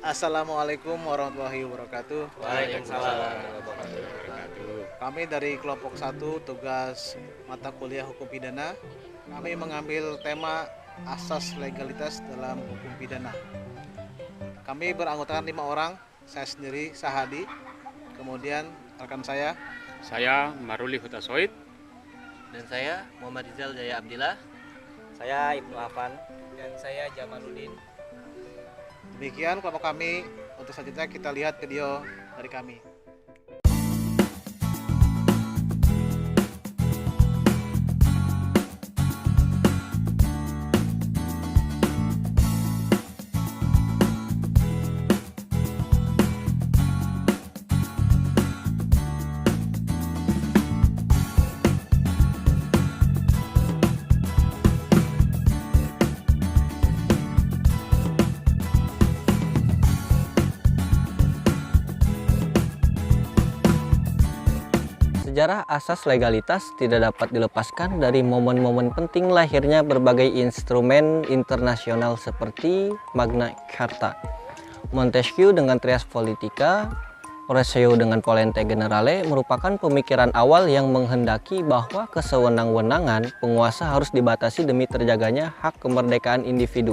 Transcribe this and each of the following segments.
Assalamualaikum warahmatullahi wabarakatuh. Waalaikumsalam warahmatullahi wabarakatuh. Kami dari kelompok 1 tugas mata kuliah hukum pidana. Kami mengambil tema asas legalitas dalam hukum pidana. Kami beranggotakan 5 orang. Saya sendiri Sahadi, kemudian rekan Saya Maruli Hutasoid. Dan saya Muhammad Rizal Jaya Abdillah. Saya Ibnu Afan. Dan saya Jamaluddin. Demikian kelompok kami. Untuk selanjutnya kita lihat video dari kami. Sejarah asas legalitas tidak dapat dilepaskan dari momen-momen penting lahirnya berbagai instrumen internasional seperti Magna Carta, Montesquieu dengan Trias Politica, Rousseau dengan Polente Generale merupakan pemikiran awal yang menghendaki bahwa kesewenang-wenangan penguasa harus dibatasi demi terjaganya hak kemerdekaan individu.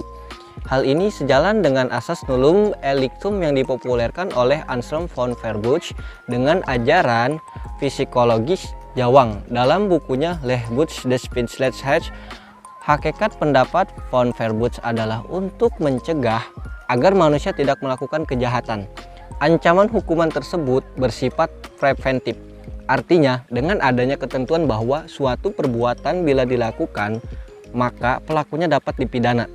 Hal ini sejalan dengan asas nullum elictum yang dipopulerkan oleh Anselm von Verbuch dengan ajaran psikologis Jawang dalam bukunya Lehbuch des Spinsletzheit. Hakikat pendapat von Verbuch adalah untuk mencegah agar manusia tidak melakukan kejahatan. Ancaman hukuman tersebut bersifat preventif. Artinya, dengan adanya ketentuan bahwa suatu perbuatan bila dilakukan, maka pelakunya dapat dipidana,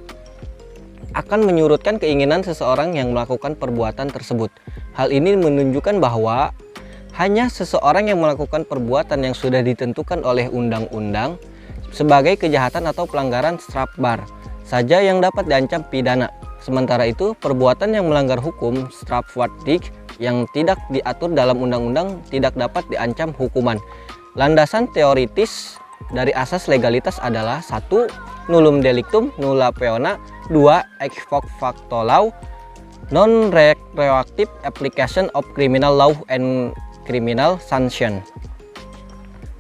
akan menyurutkan keinginan seseorang yang melakukan perbuatan tersebut. Hal ini menunjukkan bahwa hanya seseorang yang melakukan perbuatan yang sudah ditentukan oleh undang-undang sebagai kejahatan atau pelanggaran strafbar saja yang dapat diancam pidana. Sementara itu, perbuatan yang melanggar hukum strafwaardig yang tidak diatur dalam undang-undang tidak dapat diancam hukuman. Landasan teoritis dari asas legalitas adalah 1. Nullum delictum nulla peona, 2. Ex hoc facto law, non-retroactive application of criminal law and criminal sanction.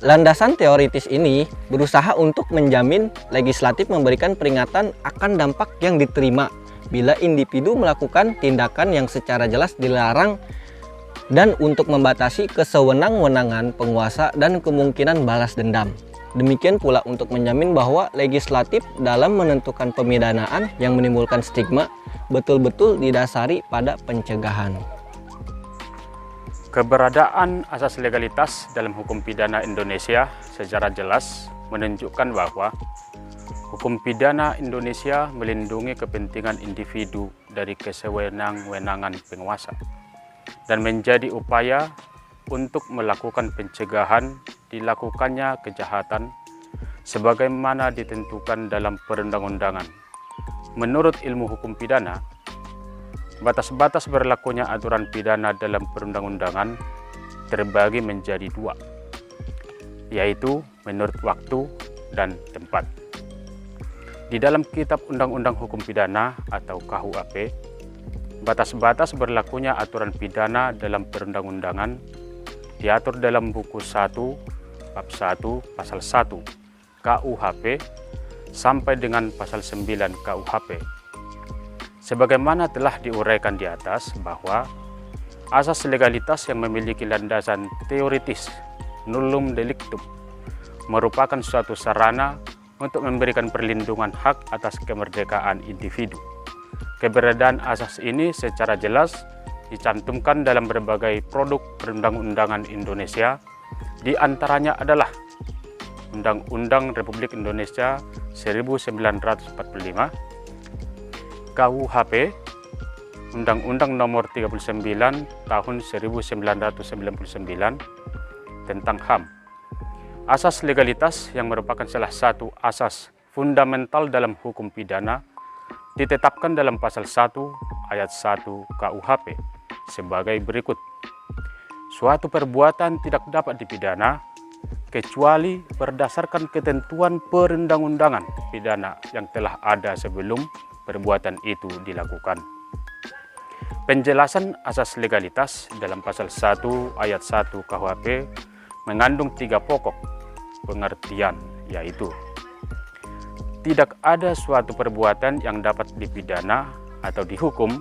Landasan teoritis ini berusaha untuk menjamin legislatif memberikan peringatan akan dampak yang diterima bila individu melakukan tindakan yang secara jelas dilarang dan untuk membatasi kesewenang-wenangan penguasa dan kemungkinan balas dendam. Demikian pula untuk menjamin bahwa legislatif dalam menentukan pemidanaan yang menimbulkan stigma betul-betul didasari pada pencegahan. Keberadaan asas legalitas dalam hukum pidana Indonesia secara jelas menunjukkan bahwa hukum pidana Indonesia melindungi kepentingan individu dari kesewenang-wenangan penguasa dan menjadi upaya untuk melakukan pencegahan dilakukannya kejahatan sebagaimana ditentukan dalam perundang-undangan. Menurut ilmu hukum pidana, batas-batas berlakunya aturan pidana dalam perundang-undangan terbagi menjadi 2, yaitu menurut waktu dan tempat. Di dalam Kitab Undang-Undang Hukum Pidana atau KUHP, batas-batas berlakunya aturan pidana dalam perundang-undangan diatur dalam buku 1, bab 1, pasal 1 KUHP sampai dengan pasal 9 KUHP. Sebagaimana telah diuraikan di atas bahwa asas legalitas yang memiliki landasan teoritis nullum delictum merupakan suatu sarana untuk memberikan perlindungan hak atas kemerdekaan individu. Keberadaan asas ini secara jelas dicantumkan dalam berbagai produk perundang-undangan Indonesia, di antaranya adalah Undang-Undang Republik Indonesia 1945, KUHP, Undang-Undang Nomor 39 Tahun 1999 tentang HAM. Asas legalitas yang merupakan salah satu asas fundamental dalam hukum pidana ditetapkan dalam pasal 1 ayat 1 KUHP sebagai berikut. Suatu perbuatan tidak dapat dipidana kecuali berdasarkan ketentuan perundang-undangan pidana yang telah ada sebelum perbuatan itu dilakukan. Penjelasan asas legalitas dalam pasal 1 ayat 1 KUHP mengandung 3 pokok pengertian, yaitu tidak ada suatu perbuatan yang dapat dipidana atau dihukum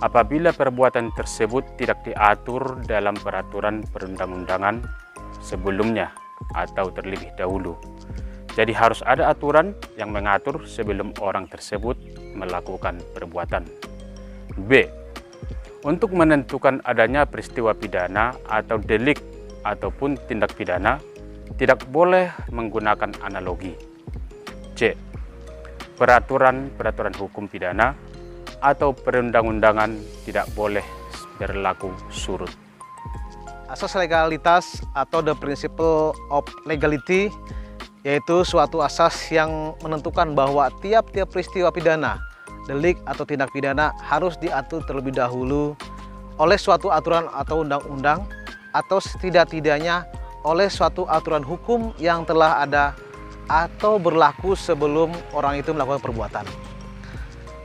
apabila perbuatan tersebut tidak diatur dalam peraturan perundang-undangan sebelumnya atau terlebih dahulu. Jadi harus ada aturan yang mengatur sebelum orang tersebut melakukan perbuatan. B. Untuk menentukan adanya peristiwa pidana atau delik ataupun tindak pidana, tidak boleh menggunakan analogi. C. Peraturan hukum pidana atau perundang-undangan tidak boleh berlaku surut. Asas legalitas atau the principle of legality yaitu suatu asas yang menentukan bahwa tiap-tiap peristiwa pidana, delik atau tindak pidana harus diatur terlebih dahulu oleh suatu aturan atau undang-undang atau setidak-tidaknya oleh suatu aturan hukum yang telah ada atau berlaku sebelum orang itu melakukan perbuatan.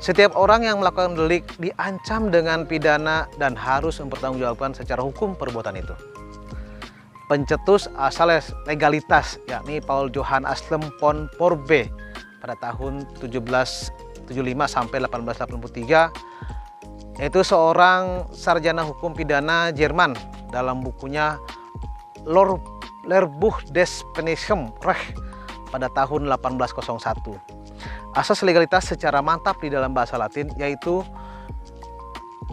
Setiap orang yang melakukan delik diancam dengan pidana dan harus mempertanggungjawabkan secara hukum perbuatan itu. Pencetus asal legalitas yakni Paul Johann Anselm von Porbe pada tahun 1775 sampai 1883, yaitu seorang sarjana hukum pidana Jerman. Dalam bukunya Lehrbuch des Penischen Rechts pada tahun 1801. Asas legalitas secara mantap di dalam bahasa Latin yaitu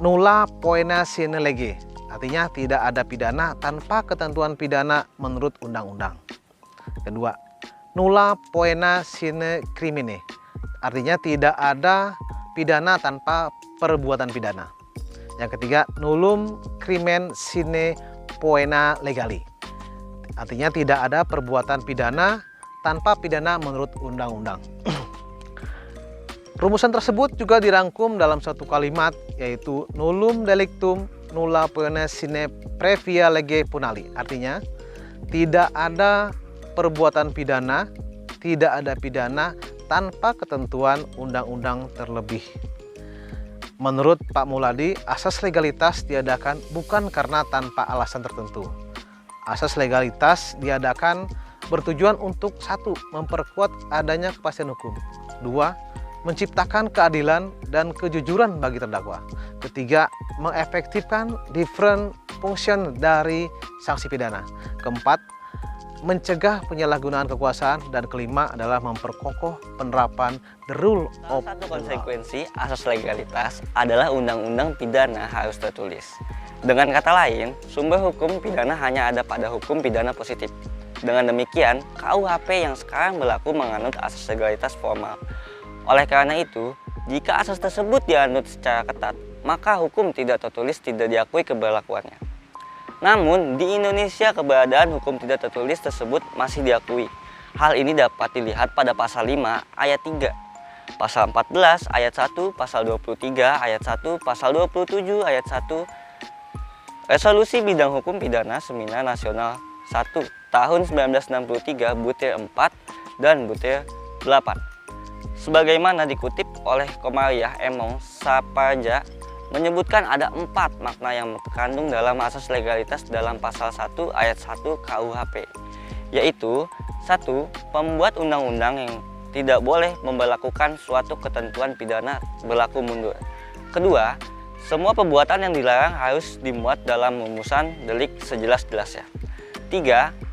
nulla poena sine lege, artinya tidak ada pidana tanpa ketentuan pidana menurut undang-undang. Kedua, nulla poena sine crimine, artinya tidak ada pidana tanpa perbuatan pidana. Yang ketiga, nullum crimen sine poena legali, artinya tidak ada perbuatan pidana tanpa pidana menurut undang-undang. Rumusan tersebut juga dirangkum dalam satu kalimat, yaitu nullum delictum nulla poena sine previa lege punali, artinya tidak ada perbuatan pidana, tidak ada pidana tanpa ketentuan undang-undang terlebih. Menurut Pak Muladi, asas legalitas diadakan bukan karena tanpa alasan tertentu. Asas legalitas diadakan bertujuan untuk 1. Memperkuat adanya kepastian hukum. 2. Menciptakan keadilan dan kejujuran bagi terdakwa. 3. Mengefektifkan different function dari sanksi pidana. 4. Mencegah penyalahgunaan kekuasaan. Dan 5 adalah memperkokoh penerapan the rule of Salah satu konsekuensi asas legalitas adalah undang-undang pidana harus tertulis. Dengan kata lain, sumber hukum pidana hanya ada pada hukum pidana positif. Dengan demikian, KUHP yang sekarang berlaku menganut asas legalitas formal. Oleh karena itu, jika asas tersebut dianut secara ketat, maka hukum tidak tertulis tidak diakui keberlakuannya. Namun, di Indonesia keberadaan hukum tidak tertulis tersebut masih diakui. Hal ini dapat dilihat pada pasal 5 ayat 3, pasal 14 ayat 1, pasal 23 ayat 1, pasal 27 ayat 1, Resolusi Bidang Hukum Pidana Seminar Nasional 1 tahun 1963 butir 4 dan butir 8. Sebagaimana dikutip oleh Komariah Emong Saparja, menyebutkan ada 4 makna yang terkandung dalam asas legalitas dalam pasal 1 ayat 1 KUHP, yaitu 1. Pembuat undang-undang yang tidak boleh memberlakukan suatu ketentuan pidana berlaku mundur. Kedua, semua perbuatan yang dilarang harus dimuat dalam rumusan delik sejelas-jelasnya. 3.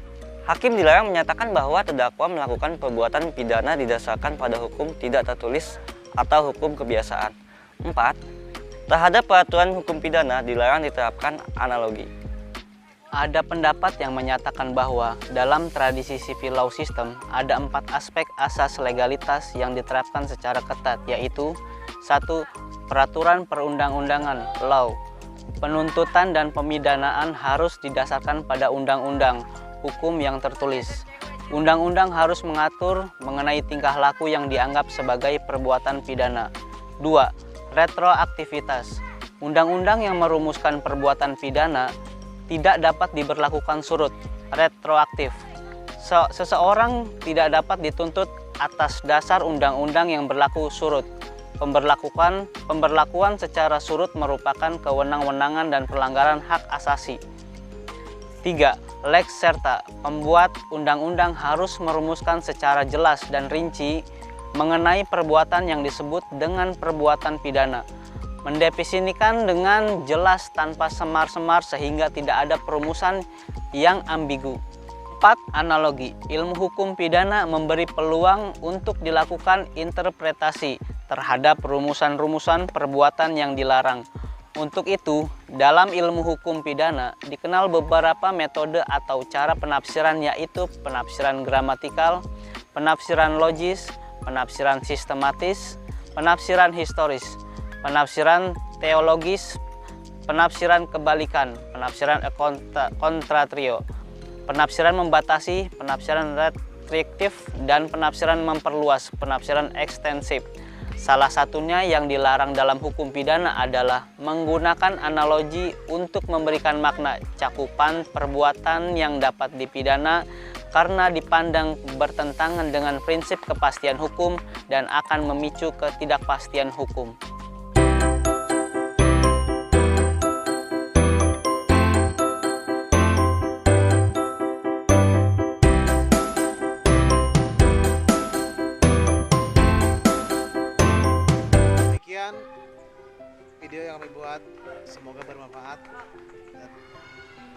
Hakim dilarang menyatakan bahwa terdakwa melakukan perbuatan pidana didasarkan pada hukum tidak tertulis atau hukum kebiasaan. 4. Terhadap peraturan hukum pidana dilarang diterapkan analogi. Ada pendapat yang menyatakan bahwa dalam tradisi civil law system ada 4 aspek asas legalitas yang diterapkan secara ketat, yaitu 1. Peraturan perundang-undangan law. Penuntutan dan pemidanaan harus didasarkan pada undang-undang hukum yang tertulis. Undang-undang harus mengatur mengenai tingkah laku yang dianggap sebagai perbuatan pidana. 2. Retroaktivitas. Undang-undang yang merumuskan perbuatan pidana tidak dapat diberlakukan surut, retroaktif. Seseorang tidak dapat dituntut atas dasar undang-undang yang berlaku surut. pemberlakuan secara surut merupakan kewenang-wenangan dan pelanggaran hak asasi. 3. Lex serta, pembuat undang-undang harus merumuskan secara jelas dan rinci mengenai perbuatan yang disebut dengan perbuatan pidana, mendefinisikan dengan jelas tanpa semar-semar sehingga tidak ada perumusan yang ambigu. 4. Analogi, ilmu hukum pidana memberi peluang untuk dilakukan interpretasi terhadap rumusan-rumusan perbuatan yang dilarang. Untuk itu, dalam ilmu hukum pidana dikenal beberapa metode atau cara penafsiran, yaitu penafsiran gramatikal, penafsiran logis, penafsiran sistematis, penafsiran historis, penafsiran teologis, penafsiran kebalikan, penafsiran kontratrio, penafsiran membatasi, penafsiran restriktif, dan penafsiran memperluas, penafsiran ekstensif. Salah satunya yang dilarang dalam hukum pidana adalah menggunakan analogi untuk memberikan makna cakupan perbuatan yang dapat dipidana karena dipandang bertentangan dengan prinsip kepastian hukum dan akan memicu ketidakpastian hukum. Demikian video yang kami buat, semoga bermanfaat. Dan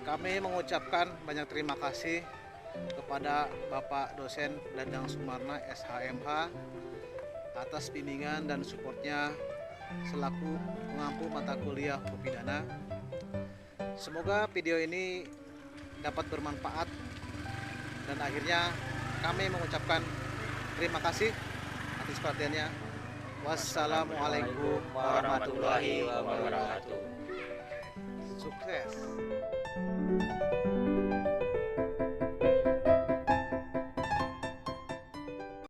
kami mengucapkan banyak terima kasih kepada Bapak Dosen Dadang Sumarna SHMH atas bimbingan dan supportnya selaku pengampu mata kuliah hukum pidana. Semoga video ini dapat bermanfaat dan akhirnya kami mengucapkan terima kasih atas perhatiannya. Wassalamualaikum warahmatullahi wabarakatuh. Sukses.